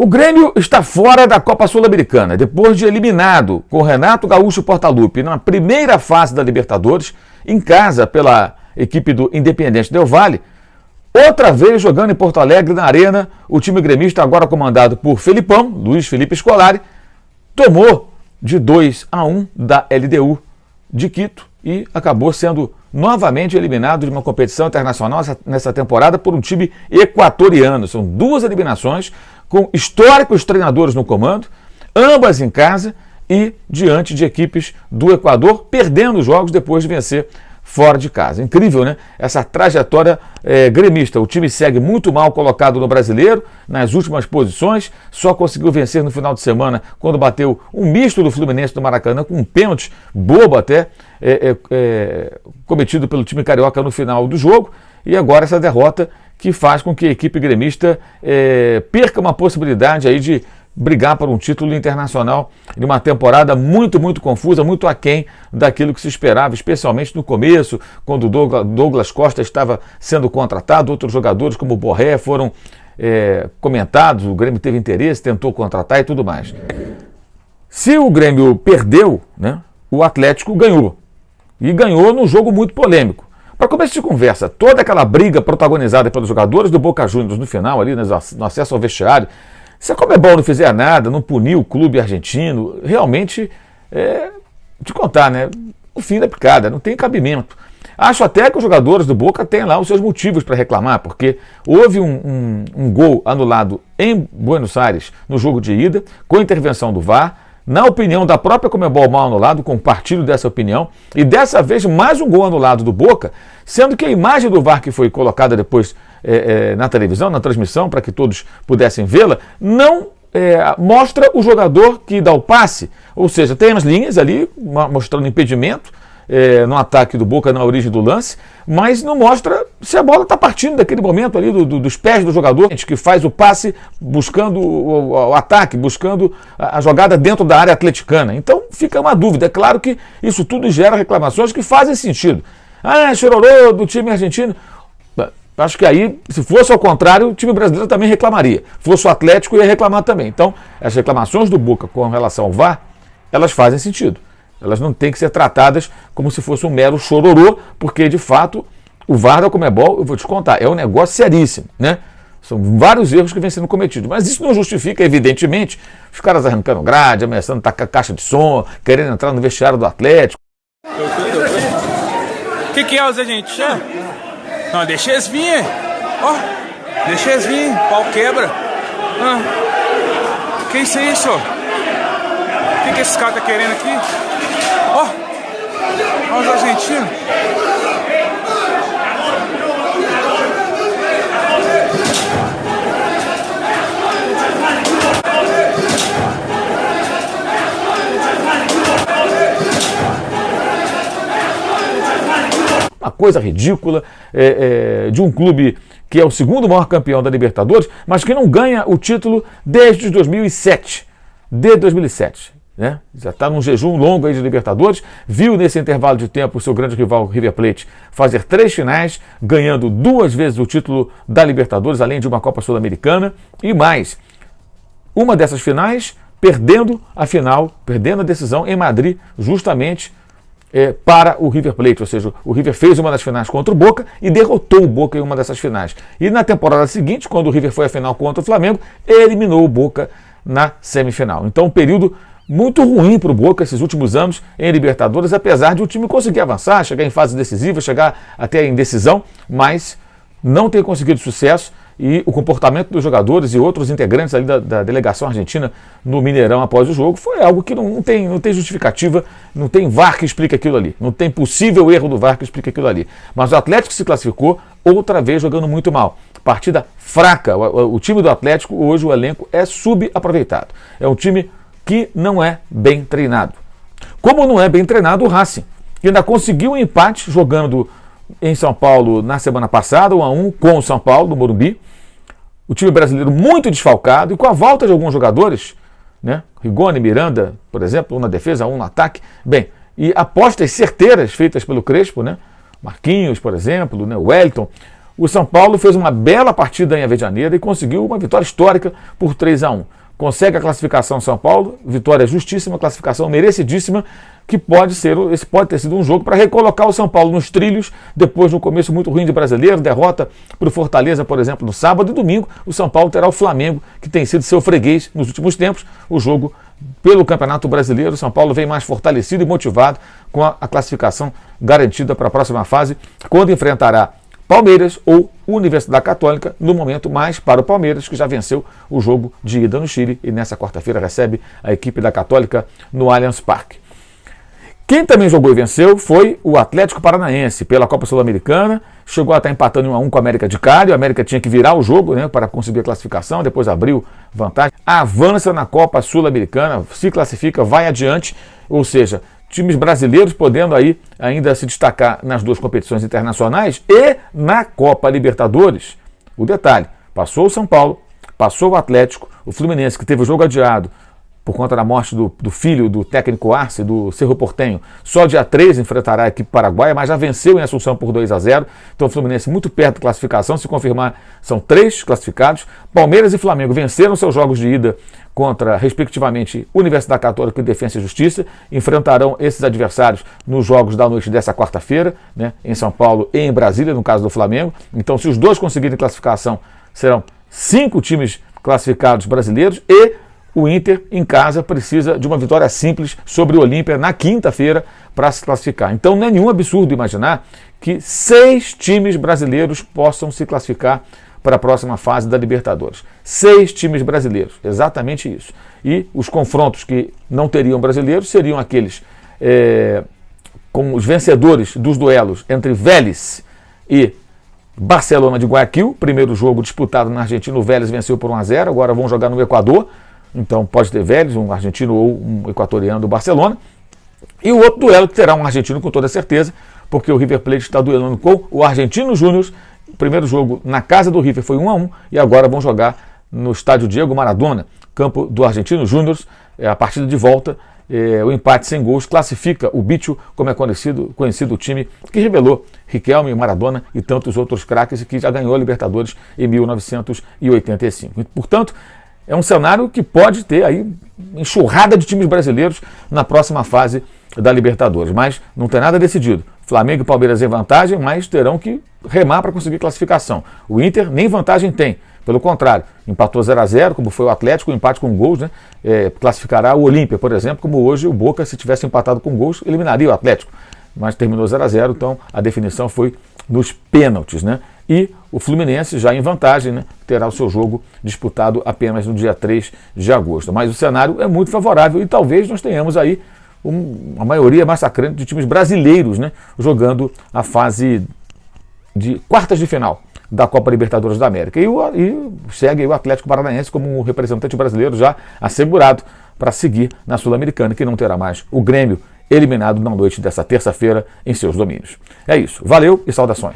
O Grêmio está fora da Copa Sul-Americana, depois de eliminado com Renato Gaúcho Portaluppi na primeira fase da Libertadores, em casa pela equipe do Independiente Del Valle. Outra vez jogando em Porto Alegre, na Arena, o time gremista, agora comandado por Felipão, Luiz Felipe Scolari, tomou de 2-1 da LDU de Quito e acabou sendo novamente eliminado de uma competição internacional nessa temporada por um time equatoriano. São duas eliminações com históricos treinadores no comando, ambas em casa e diante de equipes do Equador, perdendo os jogos depois de vencer fora de casa. Incrível, né? Essa trajetória gremista. O time segue muito mal colocado no Brasileiro, nas últimas posições, só conseguiu vencer no final de semana quando bateu um misto do Fluminense do Maracanã com um pênalti bobo até, cometido pelo time carioca no final do jogo, e agora essa derrota que faz com que a equipe gremista perca uma possibilidade aí de brigar por um título internacional em uma temporada muito confusa, muito aquém daquilo que se esperava, especialmente no começo, quando o Douglas Costa estava sendo contratado, outros jogadores como o Borré foram comentados, o Grêmio teve interesse, tentou contratar e tudo mais. Se o Grêmio perdeu, né, o Atlético ganhou, e ganhou num jogo muito polêmico. Para começo de conversa, toda aquela briga protagonizada pelos jogadores do Boca Juniors no final, ali no acesso ao vestiário, se a Conmebol não fizer nada, não punir o clube argentino, realmente, te contar, né? O fim da picada, não tem cabimento. Acho até que os jogadores do Boca têm lá os seus motivos para reclamar, porque houve um gol anulado em Buenos Aires no jogo de ida, com intervenção do VAR, na opinião da própria Conmebol mal anulado, compartilho dessa opinião, e dessa vez mais um gol anulado do Boca, sendo que a imagem do VAR que foi colocada depois na televisão, na transmissão, para que todos pudessem vê-la, não mostra o jogador que dá o passe, ou seja, tem as linhas ali mostrando impedimento no ataque do Boca na origem do lance, mas não mostra se a bola está partindo daquele momento ali dos pés do jogador, que faz o passe buscando o ataque, buscando a jogada dentro da área atleticana. Então fica uma dúvida. É claro que isso tudo gera reclamações que fazem sentido. Chororô do time argentino. Acho que aí, se fosse ao contrário, o time brasileiro também reclamaria. Fosse o Atlético, ia reclamar também. Então, as reclamações do Boca com relação ao VAR, elas fazem sentido. Elas não têm que ser tratadas como se fosse um mero chororô, porque, de fato, o VAR da Conmebol, eu vou te contar, é um negócio seríssimo, né? São vários erros que vêm sendo cometidos. Mas isso não justifica, evidentemente, os caras arrancando grade, ameaçando tacar caixa de som, querendo entrar no vestiário do Atlético. O que é os agentes? Não, deixa eles vir. Ó, deixa eles vir. Pau quebra. Que isso aí, senhor? O que esse cara tá querendo aqui? Ó, olha os argentinos. Uma coisa ridícula de um clube que é o segundo maior campeão da Libertadores, mas que não ganha o título desde 2007. Desde 2007. Né? Já está num jejum longo aí de Libertadores. Viu nesse intervalo de tempo o seu grande rival River Plate fazer 3 finais, ganhando 2 vezes o título da Libertadores, além de uma Copa Sul-Americana e mais. Uma dessas finais perdendo a final, perdendo a decisão em Madrid, justamente para o River Plate, ou seja, o River fez uma das finais contra o Boca e derrotou o Boca em uma dessas finais. E na temporada seguinte, quando o River foi à final contra o Flamengo, eliminou o Boca na semifinal. Então, um período muito ruim para o Boca esses últimos anos em Libertadores, apesar de o time conseguir avançar, chegar em fase decisiva, chegar até a indecisão, mas não ter conseguido sucesso. E o comportamento dos jogadores e outros integrantes ali da delegação argentina no Mineirão após o jogo foi algo que não tem justificativa, não tem VAR que explique aquilo ali, não tem possível erro do VAR que explique aquilo ali. Mas o Atlético se classificou outra vez jogando muito mal. Partida fraca. O time do Atlético, hoje o elenco é subaproveitado. É um time que não é bem treinado. Como não é bem treinado o Racing, que ainda conseguiu um empate jogando em São Paulo na semana passada, 1-1 com o São Paulo, no Morumbi. O time brasileiro muito desfalcado e com a volta de alguns jogadores, né? Rigoni, Miranda, por exemplo, um na defesa, um no ataque. Bem, e apostas certeiras feitas pelo Crespo, né? Marquinhos, por exemplo, né? Wellington. o São Paulo fez uma bela partida em Avejaneira e conseguiu uma vitória histórica por 3-1. Consegue a classificação São Paulo, vitória justíssima, classificação merecidíssima, que esse pode ter sido um jogo para recolocar o São Paulo nos trilhos, depois de um começo muito ruim de Brasileiro, derrota para o Fortaleza, por exemplo, no sábado, e domingo o São Paulo terá o Flamengo, que tem sido seu freguês nos últimos tempos, o jogo pelo Campeonato Brasileiro. O São Paulo vem mais fortalecido e motivado com a classificação garantida para a próxima fase, quando enfrentará Palmeiras ou Universidade Católica, no momento mais para o Palmeiras, que já venceu o jogo de ida no Chile e nessa quarta-feira recebe a equipe da Católica no Allianz Parque. Quem também jogou e venceu foi o Atlético Paranaense pela Copa Sul-Americana, chegou a estar empatando 1-1 com a América de Cali, a América tinha que virar o jogo, né, para conseguir a classificação, depois abriu vantagem, avança na Copa Sul-Americana, se classifica, vai adiante, ou seja, times brasileiros podendo aí ainda se destacar nas duas competições internacionais e na Copa Libertadores. O detalhe, passou o São Paulo, passou o Atlético, o Fluminense, que teve o jogo adiado por conta da morte do filho do técnico Arce, do Cerro Porteño, só dia 3 enfrentará a equipe paraguaia, mas já venceu em Assunção por 2-0. Então o Fluminense muito perto da classificação, se confirmar, são 3 classificados. Palmeiras e Flamengo venceram seus jogos de ida contra, respectivamente, Universidade Católica e Defensa e Justiça. Enfrentarão esses adversários nos jogos da noite dessa quarta-feira, né, em São Paulo e em Brasília, no caso do Flamengo. Então, se os dois conseguirem classificação, serão 5 times classificados brasileiros e o Inter, em casa, precisa de uma vitória simples sobre o Olímpia na quinta-feira para se classificar. Então não é nenhum absurdo imaginar que 6 times brasileiros possam se classificar para a próxima fase da Libertadores. 6 times brasileiros, exatamente isso. E os confrontos que não teriam brasileiros seriam aqueles com os vencedores dos duelos entre Vélez e Barcelona de Guayaquil. Primeiro jogo disputado na Argentina, o Vélez venceu por 1-0, agora vão jogar no Equador. Então pode ter Vélez, um argentino ou um equatoriano do Barcelona. E o outro duelo que terá um argentino com toda certeza, porque o River Plate está duelando com o Argentino Júnior. O primeiro jogo na casa do River foi 1-1 e agora vão jogar no estádio Diego Maradona, campo do Argentino Júnior. A partida de volta, o empate sem gols classifica o Bicho, como é conhecido o time que revelou Riquelme, Maradona e tantos outros craques e que já ganhou a Libertadores em 1985. Portanto, é um cenário que pode ter aí enxurrada de times brasileiros na próxima fase da Libertadores, mas não tem nada decidido. Flamengo e Palmeiras em vantagem, mas terão que remar para conseguir classificação. O Inter nem vantagem tem, pelo contrário, empatou 0-0, como foi o Atlético, empate com gols, né? Classificará o Olímpia, por exemplo, como hoje o Boca, se tivesse empatado com gols, eliminaria o Atlético, mas terminou 0-0, então a definição foi nos pênaltis, né? E o Fluminense, já em vantagem, né, terá o seu jogo disputado apenas no dia 3 de agosto. Mas o cenário é muito favorável e talvez nós tenhamos aí uma maioria massacrante de times brasileiros, né, jogando a fase de quartas de final da Copa Libertadores da América. E segue aí o Atlético Paranaense como um representante brasileiro já assegurado para seguir na Sul-Americana, que não terá mais o Grêmio eliminado na noite dessa terça-feira em seus domínios. É isso. Valeu e saudações.